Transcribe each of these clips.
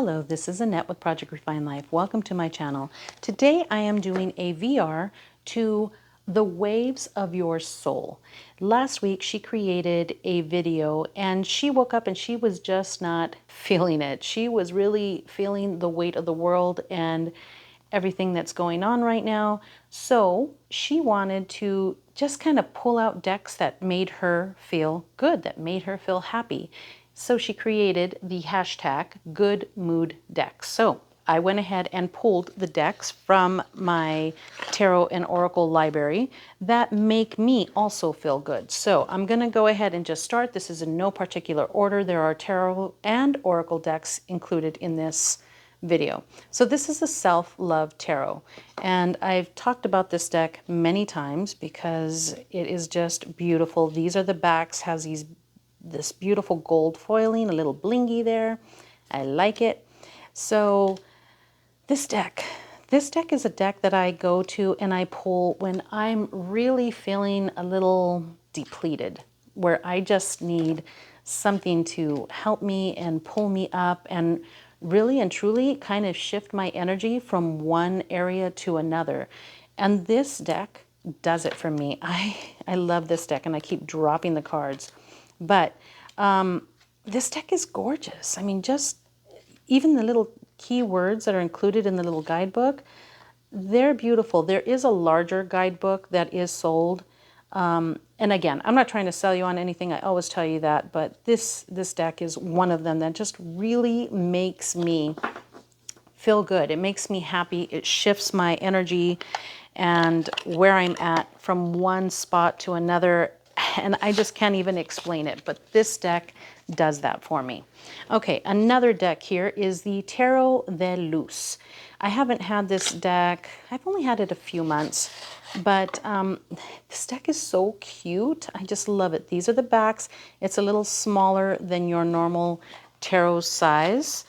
Hello, this is Annette with Project Refine Life. Welcome to my channel. Today I am doing a VR to the waves of your soul. Last week she created a video and she woke up and she was just not feeling it. She was really feeling the weight of the world and everything that's going on right now. So she wanted to just kind of pull out decks that made her feel good, that made her feel happy. So she created the hashtag goodmooddecks. So I went ahead and pulled the decks from my Tarot and Oracle library that make me also feel good. So I'm going to go ahead and just start. This is in no particular order. There are Tarot and Oracle decks included in this video. So this is the Self-Love Tarot, and I've talked about this deck many times because it is just beautiful. These are the backs, has this beautiful gold foiling, a little blingy there. I like it. So this deck is a deck that I go to and I pull when I'm really feeling a little depleted, where I just need something to help me and pull me up and really and truly kind of shift my energy from one area to another. And this deck does it for me. I love this deck and I keep dropping the cards. But this deck is gorgeous. I mean, just even the little keywords that are included in the little guidebook, they're beautiful. There is a larger guidebook that is sold. And again, I'm not trying to sell you on anything. I always tell you that. But this deck is one of them that just really makes me feel good. It makes me happy. It shifts my energy and where I'm at from one spot to another. And I just can't even explain it, but this deck does that for me. Okay, another deck here is the Tarot de Luz. I haven't had this deck, I've only had it a few months, but this deck is so cute. I just love it. These are the backs. It's a little smaller than your normal tarot size,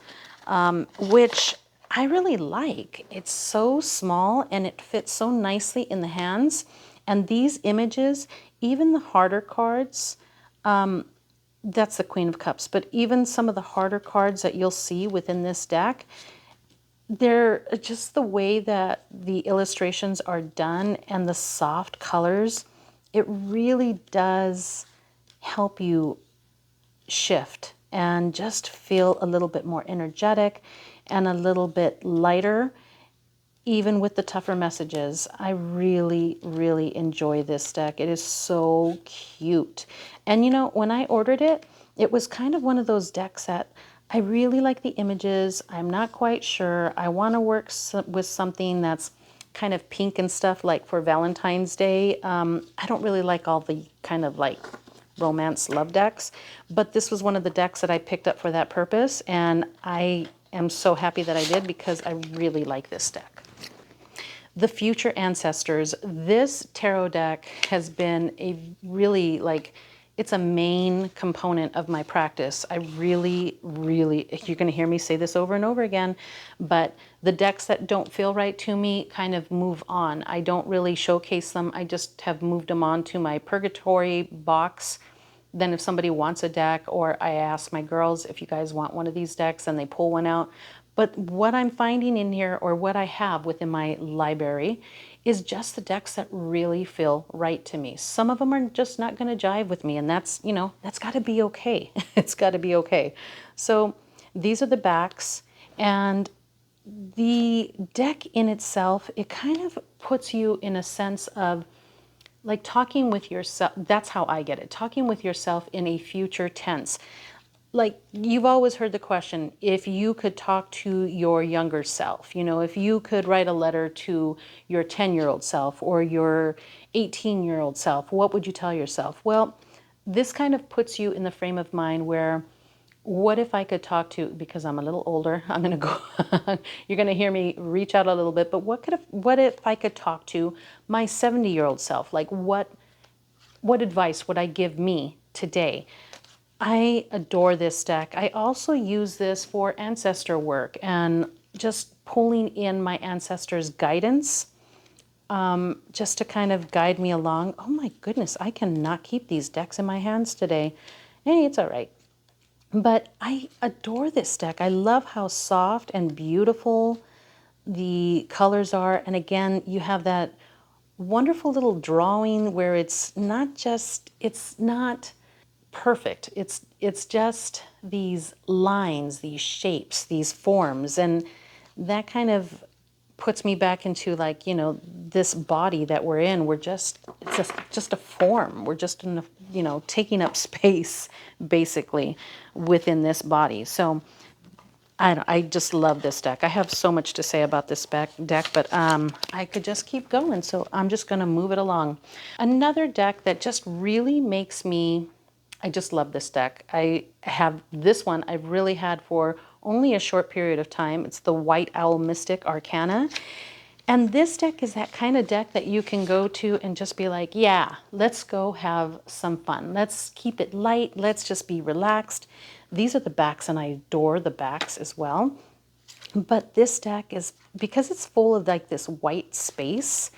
which I really like. It's so small and it fits so nicely in the hands. And these images, even the harder cards, that's the Queen of Cups, but even some of the harder cards that you'll see within this deck, they're just the way that the illustrations are done and the soft colors, it really does help you shift and just feel a little bit more energetic and a little bit lighter. Even with the tougher messages, I really, really enjoy this deck. It is so cute. And you know, when I ordered it, it was kind of one of those decks that I really like the images. I'm not quite sure. I want to work with something that's kind of pink and stuff, like for Valentine's Day. I don't really like all the kind of like romance love decks, but this was one of the decks that I picked up for that purpose. And I am so happy that I did because I really like this deck. The Future Ancestors. This tarot deck has been a really, like, it's a main component of my practice. I really, really, you're going to hear me say this over and over again, but the decks that don't feel right to me kind of move on. I don't really showcase them. I just have moved them on to my purgatory box. Then if somebody wants a deck, or I ask my girls if you guys want one of these decks, and they pull one out. But what I'm finding in here, or what I have within my library, is just the decks that really feel right to me. Some of them are just not going to jive with me, and that's, you know, that's got to be okay. It's got to be okay. So these are the backs, and the deck in itself, it kind of puts you in a sense of like talking with yourself. That's how I get it. Talking with yourself in a future tense. Like, you've always heard the question, if you could talk to your younger self, you know, if you could write a letter to your 10-year-old self or your 18-year-old self, what would you tell yourself? Well, this kind of puts you in the frame of mind where, what if I could talk to, because I'm a little older, I'm going to go, you're going to hear me reach out a little bit, but what if I could talk to my 70-year-old self? Like, what advice would I give me today? I adore this deck. I also use this for ancestor work and just pulling in my ancestors' guidance, just to kind of guide me along. Oh my goodness, I cannot keep these decks in my hands today. Hey, it's all right. But I adore this deck. I love how soft and beautiful the colors are. And again, you have that wonderful little drawing where it's not perfect. It's just these lines, these shapes, these forms, and that kind of puts me back into, like, this body that we're in. It's just a form. We're just in taking up space basically within this body. So I just love this deck. I have so much to say about this deck, but I could just keep going. So I'm just going to move it along. Another deck that just really makes me, I just love this deck. I have this one I've really had for only a short period of time. It's the White Owl Mystic Arcana. And this deck is that kind of deck that you can go to and just be like, yeah, let's go have some fun. Let's keep it light. Let's just be relaxed. These are the backs, and I adore the backs as well. But this deck is, because it's full of like this white space,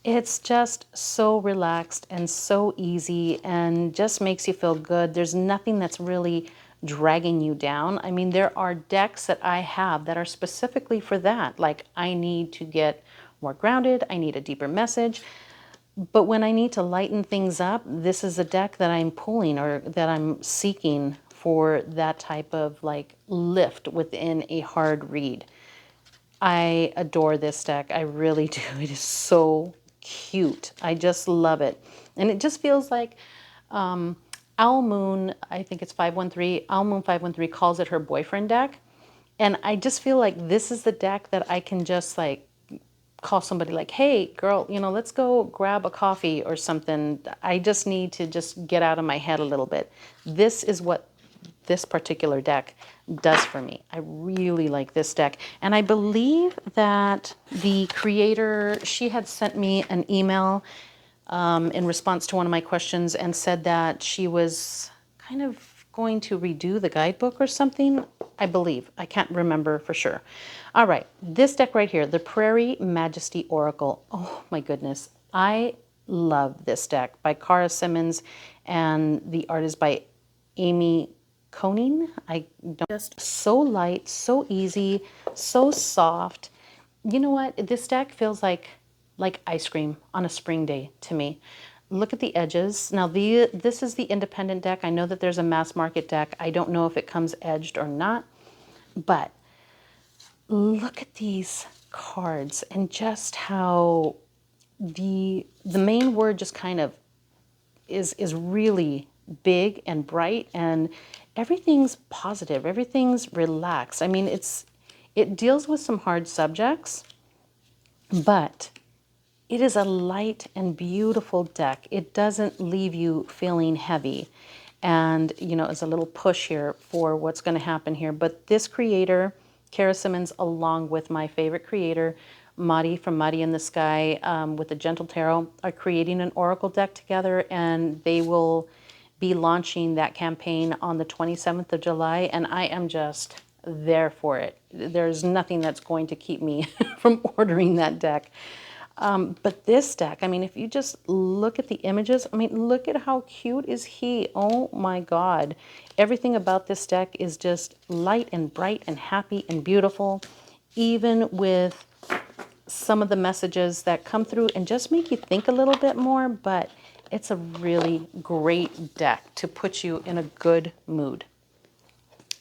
it's just so relaxed and so easy and just makes you feel good. There's nothing that's really dragging you down. I mean, there are decks that I have that are specifically for that. Like, I need to get more grounded. I need a deeper message. But when I need to lighten things up, this is a deck that I'm pulling or that I'm seeking for that type of like lift within a hard read. I adore this deck. I really do. It is so cute. I just love it. And it just feels like Owl Moon, I think it's 513, Owl Moon 513 calls it her boyfriend deck. And I just feel like this is the deck that I can just like call somebody like, hey girl, let's go grab a coffee or something. I just need to just get out of my head a little bit. This is what this particular deck does for me. I really like this deck. And I believe that the creator, she had sent me an email in response to one of my questions and said that she was kind of going to redo the guidebook or something, I believe. I can't remember for sure. All right, this deck right here, the Prairie Majesty Oracle. Oh my goodness. I love this deck by Cara Simmons, and the art is by Amy Koning. I don't, just so light, so easy, so soft. You know what? This deck feels like ice cream on a spring day to me. Look at the edges. Now, this is the independent deck. I know that there's a mass market deck. I don't know if it comes edged or not, but look at these cards and just how the main word just kind of is really big and bright, and everything's positive, everything's relaxed. I mean, it deals with some hard subjects, but it is a light and beautiful deck. It doesn't leave you feeling heavy. And, it's a little push here for what's going to happen here. But this creator, Cara Simmons, along with my favorite creator, Madi from Madi in the Sky, with the Gentle Tarot, are creating an oracle deck together, and they will be launching that campaign on the 27th of July, and I am just there for it. There's nothing that's going to keep me from ordering that deck. But this deck, I mean, if you just look at the images, I mean, look at how cute is he. Oh my God. Everything about this deck is just light and bright and happy and beautiful, even with some of the messages that come through and just make you think a little bit more, but it's a really great deck to put you in a good mood.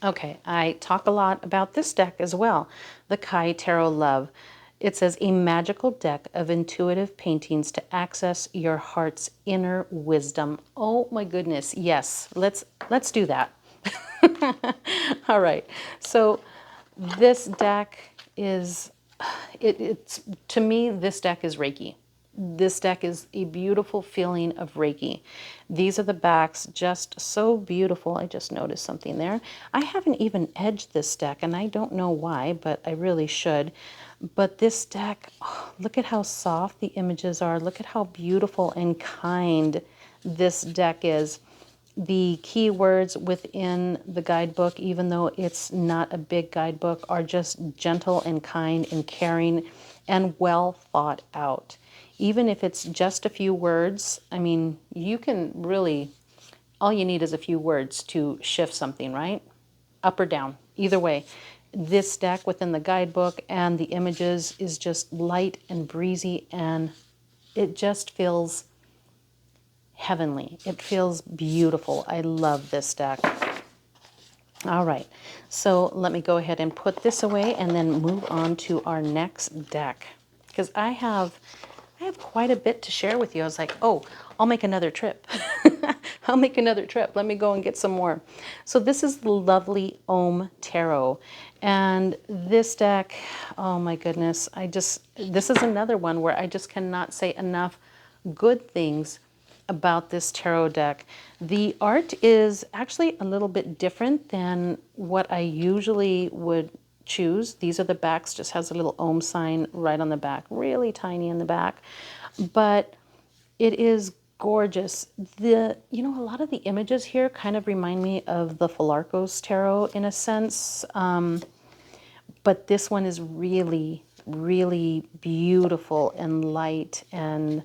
Okay, I talk a lot about this deck as well, the Cacao Tarot Love. It says, a magical deck of intuitive paintings to access your heart's inner wisdom. Oh my goodness, yes, let's do that. All right, so this deck is, it's to me, this deck is Reiki. This deck is a beautiful feeling of Reiki. These are the backs, just so beautiful. I just noticed something there. I haven't even edged this deck, and I don't know why, but I really should. But this deck, oh, look at how soft the images are. Look at how beautiful and kind this deck is. The keywords within the guidebook, even though it's not a big guidebook, are just gentle and kind and caring and well thought out. Even if it's just a few words, I mean, you can really all you need is a few words to shift something, right? Up or down, either way. This deck within the guidebook and the images is just light and breezy, and it just feels heavenly. It feels beautiful. I love this deck. All right, so let me go ahead and put this away and then move on to our next deck, because I have quite a bit to share with you. I was like, oh, I'll make another trip. I'll make another trip. Let me go and get some more. So this is the lovely Om Tarot. And this deck, oh my goodness, this is another one where I just cannot say enough good things about this tarot deck. The art is actually a little bit different than what I usually would choose. These are the backs, just has a little Om sign right on the back, really tiny in the back, but it is gorgeous. A lot of the images here kind of remind me of the Filarcos tarot in a sense, but this one is really, really beautiful and light, and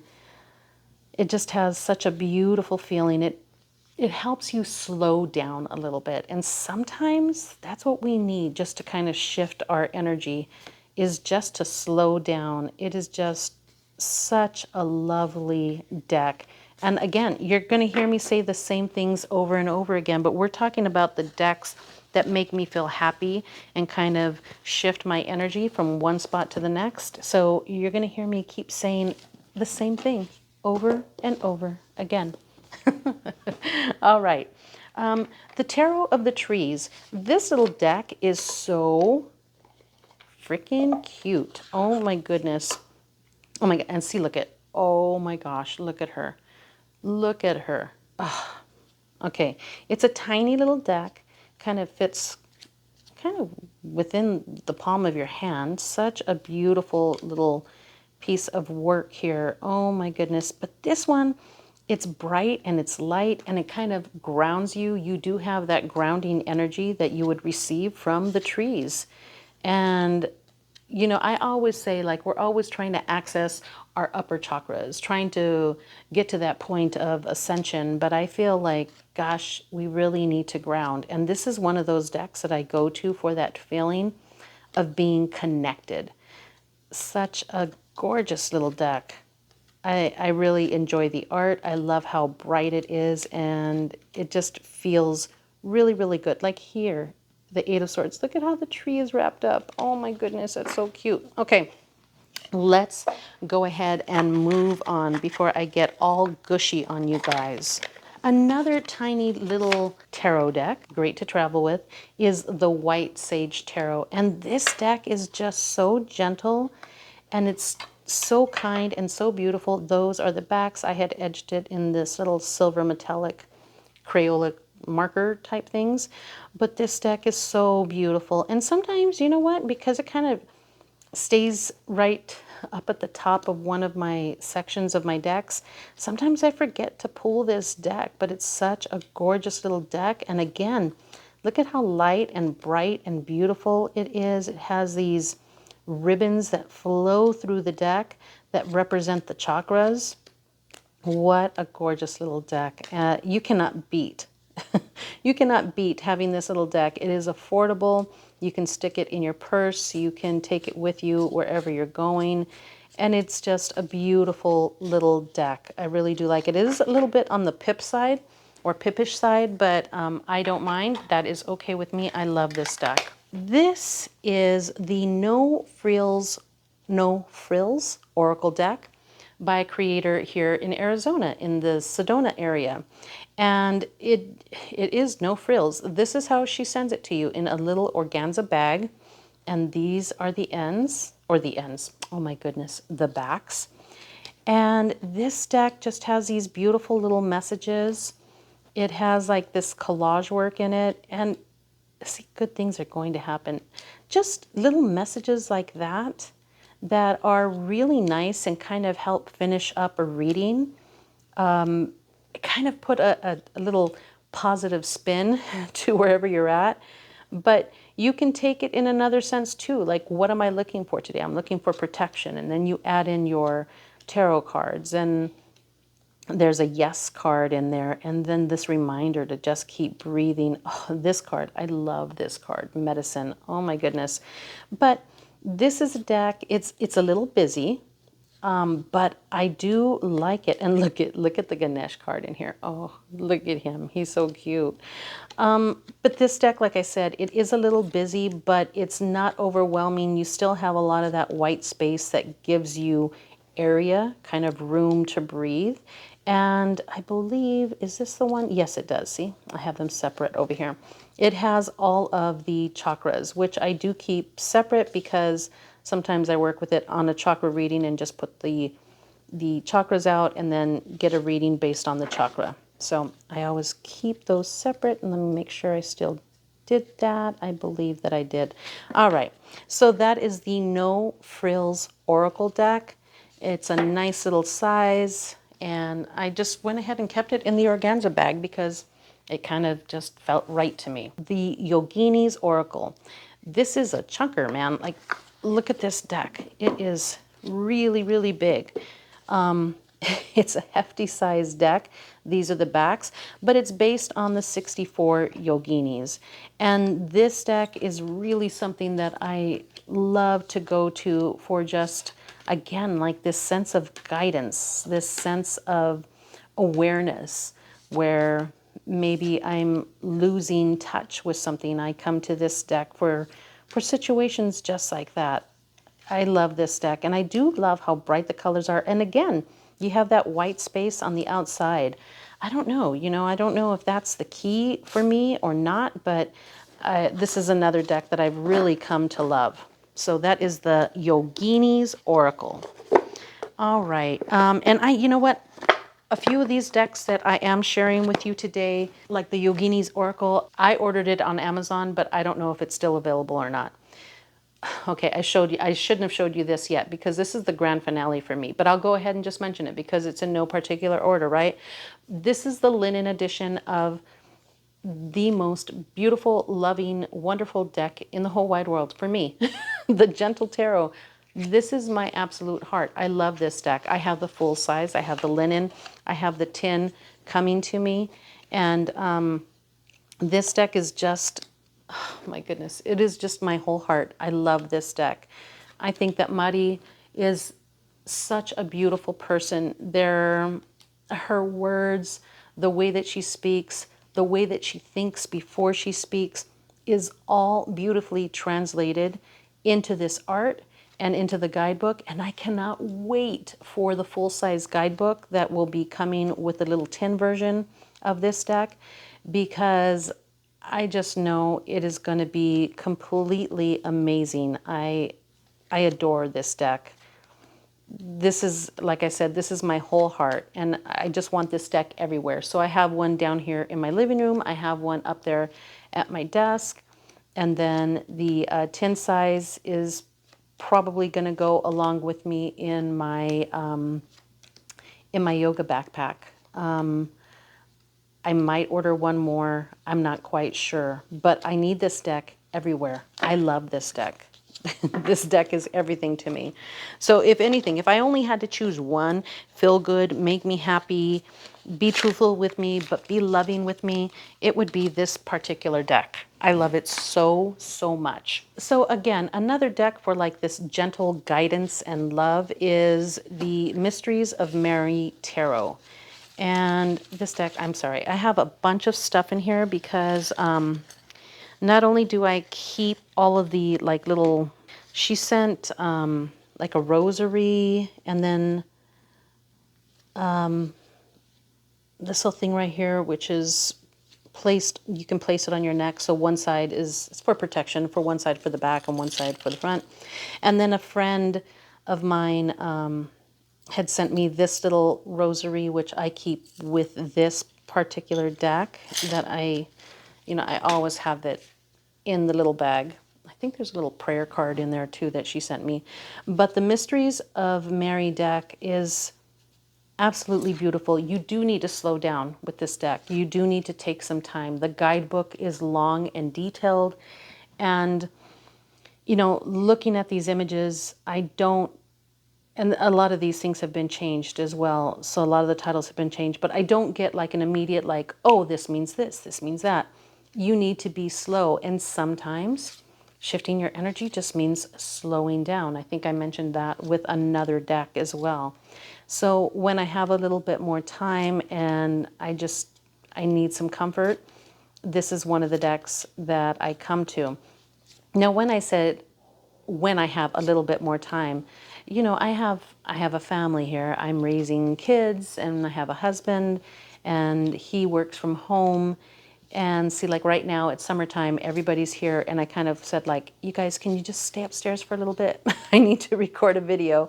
it just has such a beautiful feeling. It helps you slow down a little bit. And sometimes that's what we need, just to kind of shift our energy, is just to slow down. It is just such a lovely deck. And again, you're going to hear me say the same things over and over again, but we're talking about the decks that make me feel happy and kind of shift my energy from one spot to the next. So you're going to hear me keep saying the same thing over and over again. All right. The Tarot of the Trees. This little deck is so freaking cute. Oh my goodness. Oh my God. And see, look at, oh my gosh, look at her. Look at her. Oh. Okay. It's a tiny little deck. Kind of fits kind of within the palm of your hand. Such a beautiful little piece of work here. Oh my goodness. But this one, it's bright and it's light and it kind of grounds you. You do have that grounding energy that you would receive from the trees. And, I always say, like, we're always trying to access our upper chakras, trying to get to that point of ascension. But I feel like, gosh, we really need to ground. And this is one of those decks that I go to for that feeling of being connected. Such a gorgeous little deck. I really enjoy the art. I love how bright it is, and it just feels really, really good. Like here, the Eight of Swords. Look at how the tree is wrapped up. Oh my goodness, that's so cute. Okay, let's go ahead and move on before I get all gushy on you guys. Another tiny little tarot deck, great to travel with, is the White Sage Tarot. And this deck is just so gentle, and it's so kind and so beautiful. Those are the backs. I had edged it in this little silver metallic Crayola marker type things. But this deck is so beautiful. And sometimes, you know what, because it kind of stays right up at the top of one of my sections of my decks, sometimes I forget to pull this deck, but it's such a gorgeous little deck. And again, look at how light and bright and beautiful it is. It has these ribbons that flow through the deck that represent the chakras. What a gorgeous little deck. You cannot beat. You cannot beat having this little deck. It is affordable. You can stick it in your purse. You can take it with you wherever you're going. And it's just a beautiful little deck. I really do like it. It is a little bit on the pip side or pippish side, but I don't mind. That is okay with me. I love this deck. This is the No Frills Oracle deck by a creator here in Arizona in the Sedona area. And it is no frills. This is how she sends it to you, in a little organza bag. And these are the ends, oh my goodness, the backs. And this deck just has these beautiful little messages. It has like this collage work in it, and see, good things are going to happen. Just little messages like that that are really nice and kind of help finish up a reading. Kind of put a little positive spin to wherever you're at. But you can take it in another sense too. Like, what am I looking for today? I'm looking for protection. And then you add in your tarot cards. And There's a yes card in there, and then this reminder to just keep breathing. Oh, this card, I love this card, medicine. Oh my goodness. But this is a deck, it's a little busy, but I do like it. And look at the Ganesh card in here. Oh, look at him. He's so cute. But this deck, like I said, it is a little busy, but it's not overwhelming. You still have a lot of that white space that gives you area, kind of room to breathe. And I believe, is this the one? Yes, it does. See, I have them separate over here. It has all of the chakras, which I do keep separate because sometimes I work with it on a chakra reading and just put the chakras out and then get a reading based on the chakra. So I always keep those separate, and let me make sure I still did that. I believe that I did. All right, so that is the No Frills Oracle deck. It's a nice little size, and I just went ahead and kept it in the organza bag because it kind of just felt right to me. The Yoginis Oracle. This is a chunker, man. Like, look at this deck. It is really, really big. It's a hefty size deck. These are the backs, but it's based on the 64 Yoginis. And this deck is really something that I love to go to for just, again, like this sense of guidance, this sense of awareness where maybe I'm losing touch with something. I come to this deck for situations just like that. I love this deck, and I do love how bright the colors are. And again, you have that white space on the outside. I don't know, I don't know if that's the key for me or not, but this is another deck that I've really come to love. So that is the Yoginis Oracle. All right, and you know what? A few of these decks that I am sharing with you today, like the Yoginis Oracle, I ordered it on Amazon, but I don't know if it's still available or not. Okay, I shouldn't have showed you this yet because this is the grand finale for me, but I'll go ahead and just mention it because it's in no particular order, right? This is the linen edition of the most beautiful, loving, wonderful deck in the whole wide world for me. The Gentle Tarot. This is my absolute heart. I love this deck. I have the full size. I have the linen. I have the tin coming to me. And this deck is just, oh my goodness, it is just my whole heart. I love this deck. I think that Mari is such a beautiful person. Her words, the way that she speaks, the way that she thinks before she speaks is all beautifully translated into this art and into the guidebook. And I cannot wait for the full-size guidebook that will be coming with the little tin version of this deck, because I just know it is going to be completely amazing. I adore this deck. This is, like I said, this is my whole heart, and I just want this deck everywhere. So I have one down here in my living room. I have one up there at my desk, and then the tin size is probably going to go along with me in my yoga backpack. I might order one more. I'm not quite sure, but I need this deck everywhere. I love this deck. This deck is everything to me. So if anything, if I only had to choose one, feel good, make me happy, be truthful with me, but be loving with me, it would be this particular deck. I love it so, so much. So again, another deck for like this gentle guidance and love is the Mysteries of Mary Tarot. And this deck, I'm sorry, I have a bunch of stuff in here because not only do I keep all of the like little, she sent like a rosary, and then this little thing right here, which is placed, you can place it on your neck. So one side is, it's for protection, for one side for the back and one side for the front. And then a friend of mine had sent me this little rosary, which I keep with this particular deck that I always have it in the little bag. I think there's a little prayer card in there too that she sent me. But the Mysteries of Mary deck is absolutely beautiful. You do need to slow down with this deck. You do need to take some time. The guidebook is long and detailed. And, looking at these images, I don't and a lot of these things have been changed as well. So a lot of the titles have been changed, but I don't get like an immediate like, oh, this means this means that. You need to be slow. And sometimes shifting your energy just means slowing down. I think I mentioned that with another deck as well. So when I have a little bit more time and I need some comfort, this is one of the decks that I come to. Now, when I said when I have a little bit more time, you know, I have a family here. I'm raising kids and I have a husband and he works from home. And see, like right now it's summertime, everybody's here. And I kind of said like, you guys, can you just stay upstairs for a little bit? I need to record a video.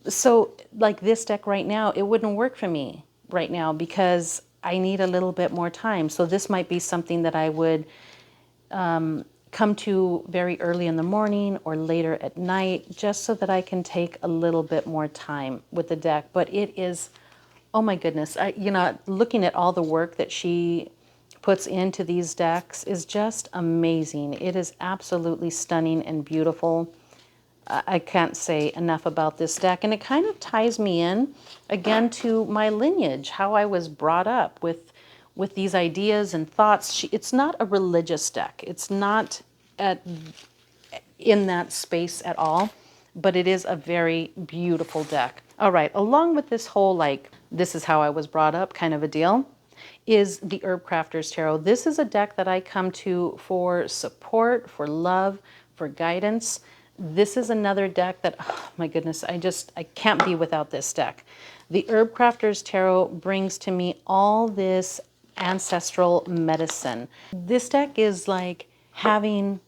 So like this deck right now, it wouldn't work for me right now because I need a little bit more time. So this might be something that I would come to very early in the morning or later at night, just so that I can take a little bit more time with the deck. But it is, oh my goodness, you know, looking at all the work that she puts into these decks is just amazing. It is absolutely stunning and beautiful. I can't say enough about this deck. And it kind of ties me in again to my lineage, how I was brought up with these ideas and thoughts. It's not a religious deck. It's not in that space at all, but it is a very beautiful deck. All right, along with this whole like, this is how I was brought up kind of a deal, is the Herb Crafters Tarot. This is a deck that I come to for support, for love, for guidance. This is another deck that, oh my goodness, I can't be without this deck. The Herb Crafters Tarot brings to me all this ancestral medicine. This deck is like having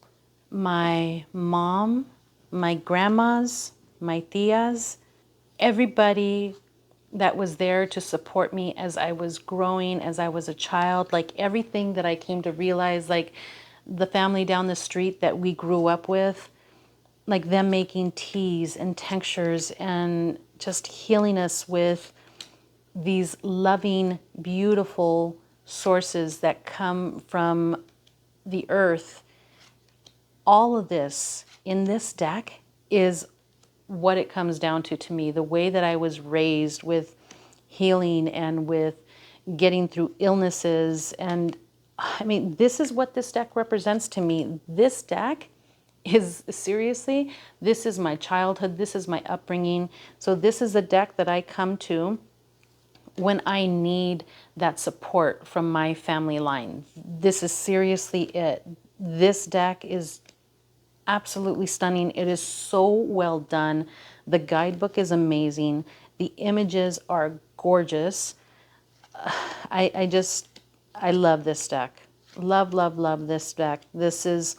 my mom, my grandmas, my tias, everybody that was there to support me as I was growing, as I was a child, like everything that I came to realize, like the family down the street that we grew up with, like them making teas and tinctures and just healing us with these loving, beautiful sources that come from the earth. All of this in this deck is what it comes down to me. The way that I was raised with healing and with getting through illnesses. And I mean, this is what this deck represents to me. This deck is seriously, this is my childhood. This is my upbringing. So this is a deck that I come to when I need that support from my family line. This is seriously it. This deck is absolutely stunning. It is so well done. The guidebook is amazing. The images are gorgeous. I love this deck. Love, love, love this deck. This is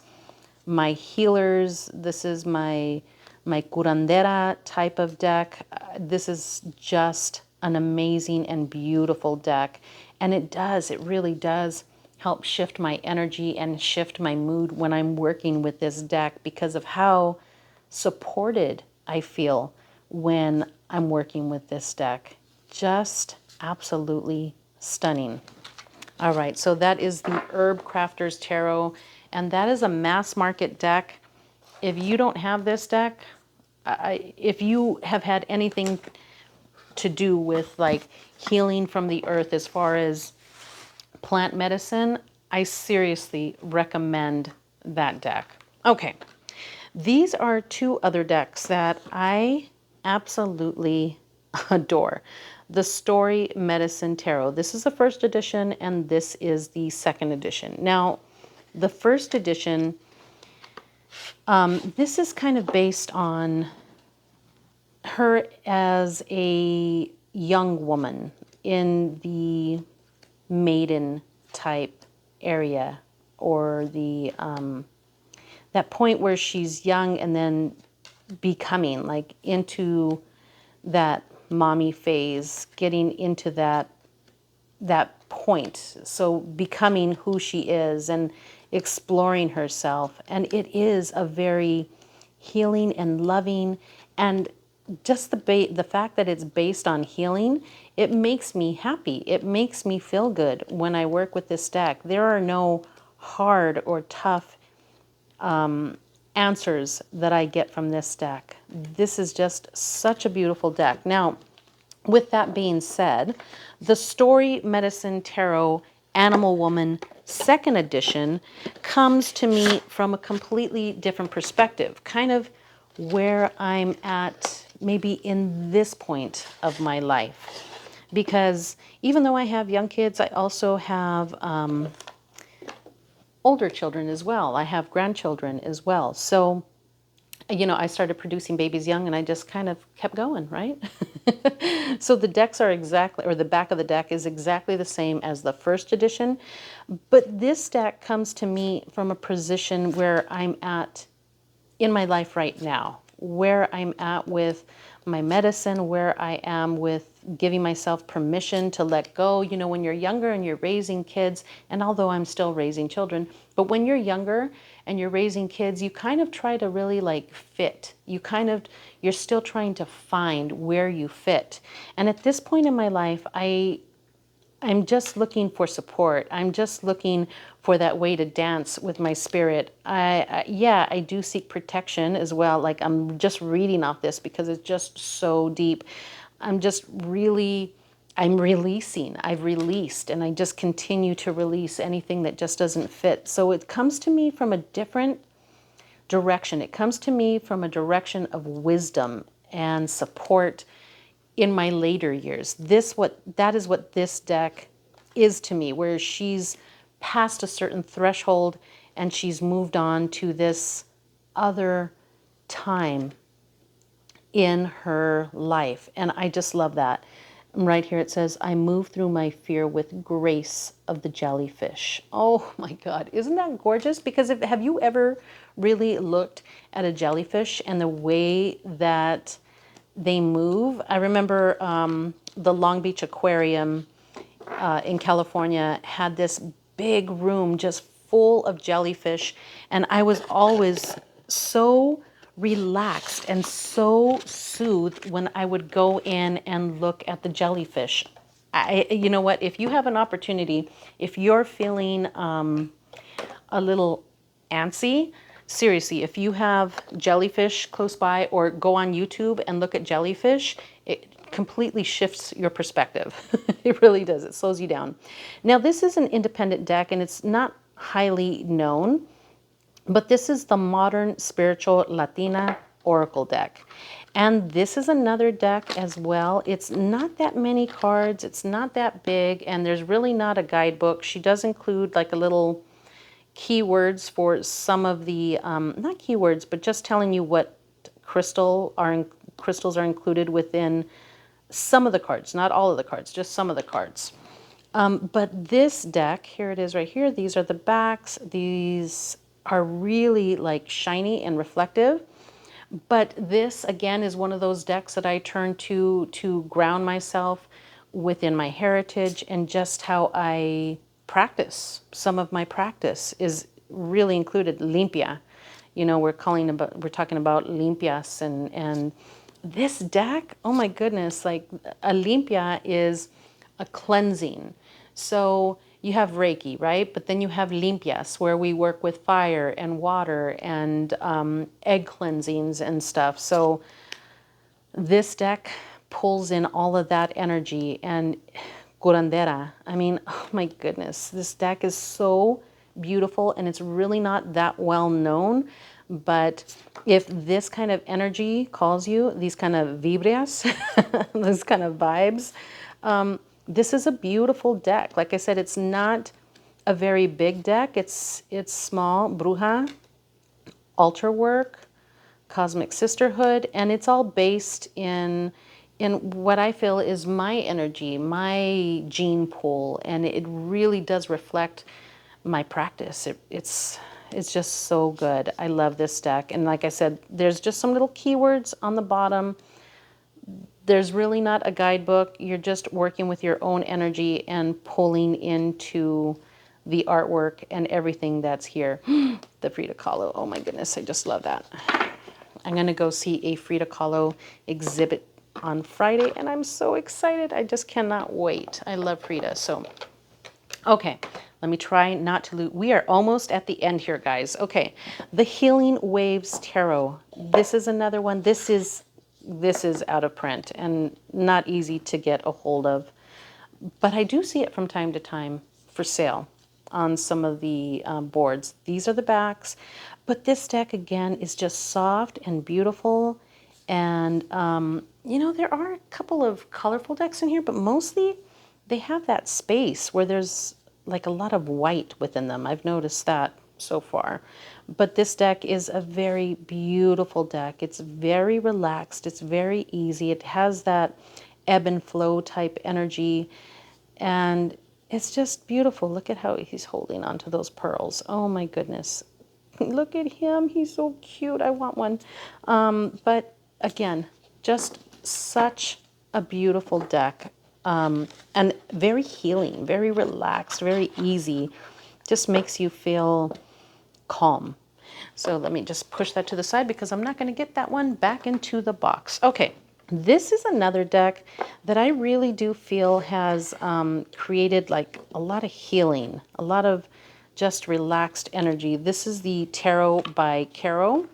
my healers. This is my curandera type of deck. This is just an amazing and beautiful deck. And it really does help shift my energy and shift my mood when I'm working with this deck because of how supported I feel when I'm working with this deck. Just absolutely stunning. All right, so that is the Herb Crafters Tarot, and that is a mass market deck. If you don't have this deck, if you have had anything to do with like healing from the earth as far as plant medicine, I seriously recommend that deck. Okay, these are two other decks that I absolutely adore. The Story Medicine Tarot. This is the first edition and this is the second edition. Now, the first edition, this is kind of based on her as a young woman in the maiden type area, or the that point where she's young and then becoming like into that mommy phase, getting into that point. So becoming who she is and exploring herself. And it is a very healing and loving, and just the fact that it's based on healing, it makes me happy. It makes me feel good when I work with this deck. There are no hard or tough answers that I get from this deck. This is just such a beautiful deck. Now, with that being said, the Story Medicine Tarot Animal Woman second edition comes to me from a completely different perspective, kind of where I'm at maybe in this point of my life. Because even though I have young kids, I also have older children as well. I have grandchildren as well. So, you know, I started producing babies young and I just kind of kept going, right? So the decks are exactly, or the back of the deck is exactly the same as the first edition. But this deck comes to me from a position where I'm at in my life right now, where I'm at with my medicine, where I am with giving myself permission to let go. You know, when you're younger and you're raising kids, and although I'm still raising children, but when you're younger and you're raising kids, you kind of try to really like fit. You're still trying to find where you fit. And at this point in my life, I'm just looking for support. I'm just looking for that way to dance with my spirit. Yeah, I do seek protection as well. Like I'm just reading off this because it's just so deep. I'm releasing. I've released and I just continue to release anything that just doesn't fit. So it comes to me from a different direction. It comes to me from a direction of wisdom and support in my later years. That is what this deck is to me, where she's past a certain threshold and she's moved on to this other time in her life. And I just love that. Right here it says, I move through my fear with grace of the jellyfish. Oh my God, isn't that gorgeous? Because have you ever really looked at a jellyfish and the way that they move? I remember the Long Beach Aquarium in California had this big room just full of jellyfish, and I was always so relaxed and so soothed when I would go in and look at the jellyfish. You know what? If you have an opportunity, if you're feeling a little antsy, seriously, if you have jellyfish close by, or go on YouTube and look at jellyfish, it completely shifts your perspective. It really does. It slows you down. Now, this is an independent deck and it's not highly known, but this is the Modern Spiritual Latina Oracle deck. And this is another deck as well. It's not that many cards. It's not that big. And there's really not a guidebook. She does include like a little keywords for some of the, not keywords, but just telling you what crystals are included within some of the cards, not all of the cards, just some of the cards. But this deck, here it is right here. These are the backs. These are really like shiny and reflective. But this, again, is one of those decks that I turn to ground myself within my heritage and just how I practice. Some of my practice is really included limpia. You know, we're talking about limpias and this deck, oh my goodness, like a limpia is a cleansing. So you have Reiki, right? But then you have limpias, where we work with fire and water and egg cleansings and stuff. So this deck pulls in all of that energy. And curandera, I mean, oh my goodness, this deck is so beautiful and it's really not that well known. But if this kind of energy calls you, these kind of vibrias, those kind of vibes, this is a beautiful deck. Like I said, it's not a very big deck. It's small, bruja, altar work, cosmic sisterhood, and it's all based in what I feel is my energy, my gene pool, and it really does reflect my practice. It's just so good. I love this deck. And like I said, there's just some little keywords on the bottom. There's really not a guidebook. You're just working with your own energy and pulling into the artwork and everything that's here. The Frida Kahlo. Oh my goodness, I just love that. I'm going to go see a Frida Kahlo exhibit on Friday, and I'm so excited. I just cannot wait. I love Frida. So, okay, Let me try not to lose. We are almost at the end here, guys. Okay, the Healing Waves Tarot. This is another one. This is out of print and not easy to get a hold of. But I do see it from time to time for sale on some of the boards. These are the backs. But this deck, again, is just soft and beautiful. And, you know, there are a couple of colorful decks in here, but mostly they have that space where there's like a lot of white within them. I've noticed that so far. But this deck is a very beautiful deck. It's very relaxed. It's very easy. It has that ebb and flow type energy. And it's just beautiful. Look at how he's holding onto those pearls. Oh my goodness. Look at him. He's so cute. I want one. But again, just such a beautiful deck. And very healing, very relaxed, very easy. Just makes you feel calm. So let me just push that to the side because I'm not going to get that one back into the box. Okay. This is another deck that I really do feel has created like a lot of healing, a lot of just relaxed energy. This is the Tarot by Cacao,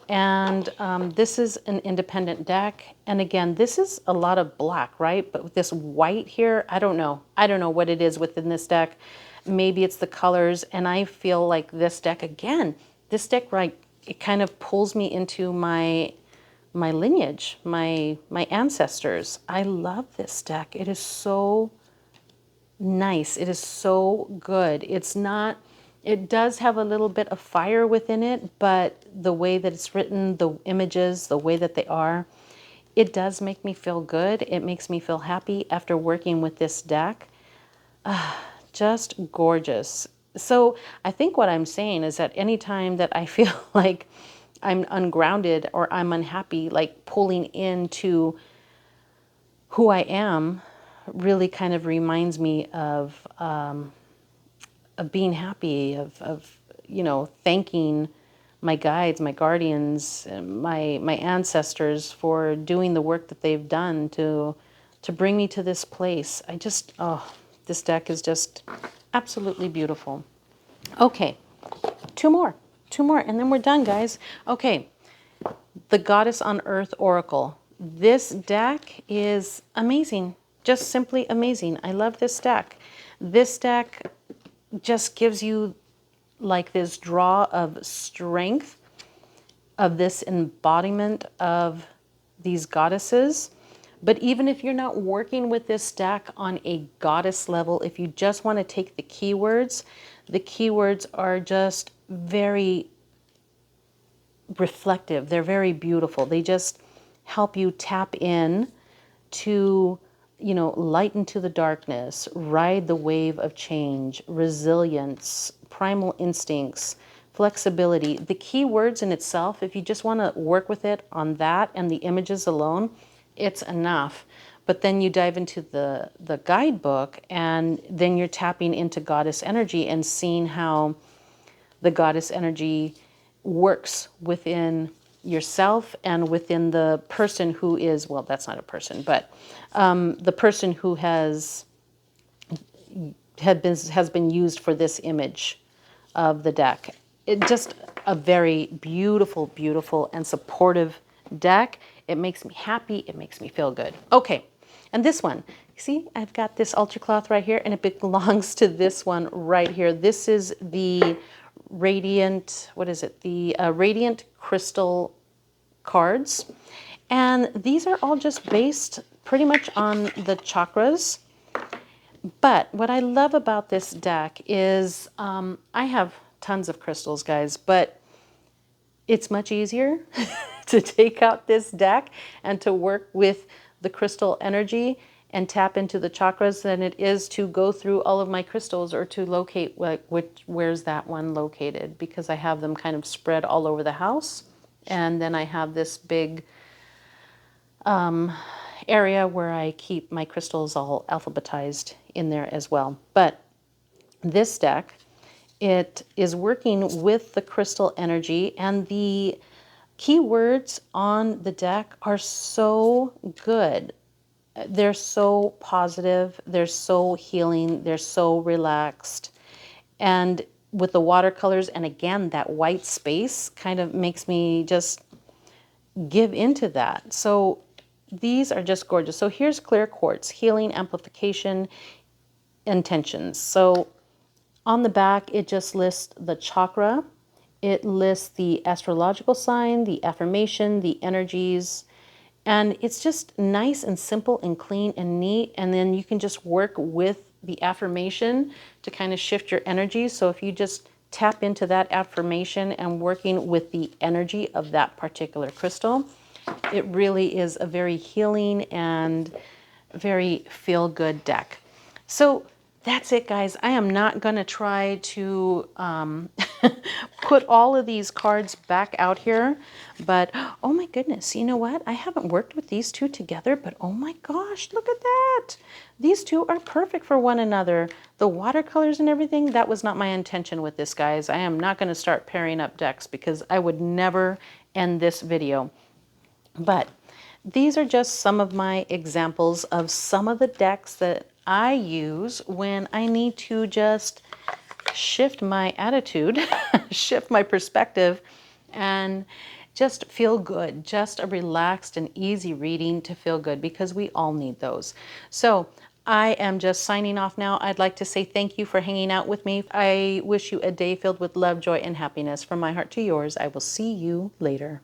and this is an independent deck. And again, this is a lot of black, right? But with this white here, I don't know. I don't know what it is within this deck. Maybe it's the colors, and I feel like this deck, again, this deck, right, it kind of pulls me into my lineage, my ancestors. I love this deck. It is so nice. It is so good. It's not, it does have a little bit of fire within it, but the way that it's written, the images, the way that they are, it does make me feel good. It makes me feel happy after working with this deck. Just gorgeous. So I think what I'm saying is that anytime that I feel like I'm ungrounded or I'm unhappy, like pulling into who I am really kind of reminds me of being happy, of you know, thanking my guides, my guardians, my ancestors for doing the work that they've done to bring me to this place. I just, oh, this deck is just absolutely beautiful. Okay, two more, and then we're done, guys. Okay, the Goddess on Earth Oracle. This deck is amazing, just simply amazing. I love this deck. This deck just gives you like this draw of strength, of this embodiment of these goddesses. But even if you're not working with this deck on a goddess level, if you just want to take the keywords are just very reflective. They're very beautiful. They just help you tap in to, you know, light into the darkness, ride the wave of change, resilience, primal instincts, flexibility. The keywords in itself, if you just want to work with it on that and the images alone, it's enough. But then you dive into the guidebook, and then you're tapping into goddess energy and seeing how the goddess energy works within yourself and within the person who is, well, that's not a person, but the person who has been used for this image of the deck. It just a very beautiful, beautiful and supportive deck. It makes me happy. It makes me feel good. Okay, and this one, see, I've got this ultra cloth right here, and it belongs to this one right here. This is the Radiant, what is it? The Radiant Crystal cards. And these are all just based pretty much on the chakras. But what I love about this deck is I have tons of crystals, guys, but it's much easier to take out this deck and to work with the crystal energy and tap into the chakras than it is to go through all of my crystals or to locate where's that one located, because I have them kind of spread all over the house. And then I have this big area where I keep my crystals all alphabetized in there as well. But this deck, it is working with the crystal energy, and the keywords on the deck are so good. They're so positive, they're so healing, they're so relaxed. And with the watercolors, and again, that white space kind of makes me just give into that. So these are just gorgeous. So here's clear quartz, healing, amplification, intentions. So on the back, it just lists the chakra. It lists the astrological sign, the affirmation, the energies, and it's just nice and simple and clean and neat. And then you can just work with the affirmation to kind of shift your energy. So if you just tap into that affirmation and working with the energy of that particular crystal, it really is a very healing and very feel-good deck. So that's it, guys. I am not going to try to put all of these cards back out here, but oh my goodness, you know what? I haven't worked with these two together, but oh my gosh, look at that. These two are perfect for one another. The watercolors and everything, that was not my intention with this, guys. I am not going to start pairing up decks because I would never end this video. But these are just some of my examples of some of the decks that I use when I need to just shift my attitude, shift my perspective, and just feel good. Just a relaxed and easy reading to feel good, because we all need those. So I am just signing off now. I'd like to say thank you for hanging out with me. I wish you a day filled with love, joy, and happiness. From my heart to yours, I will see you later.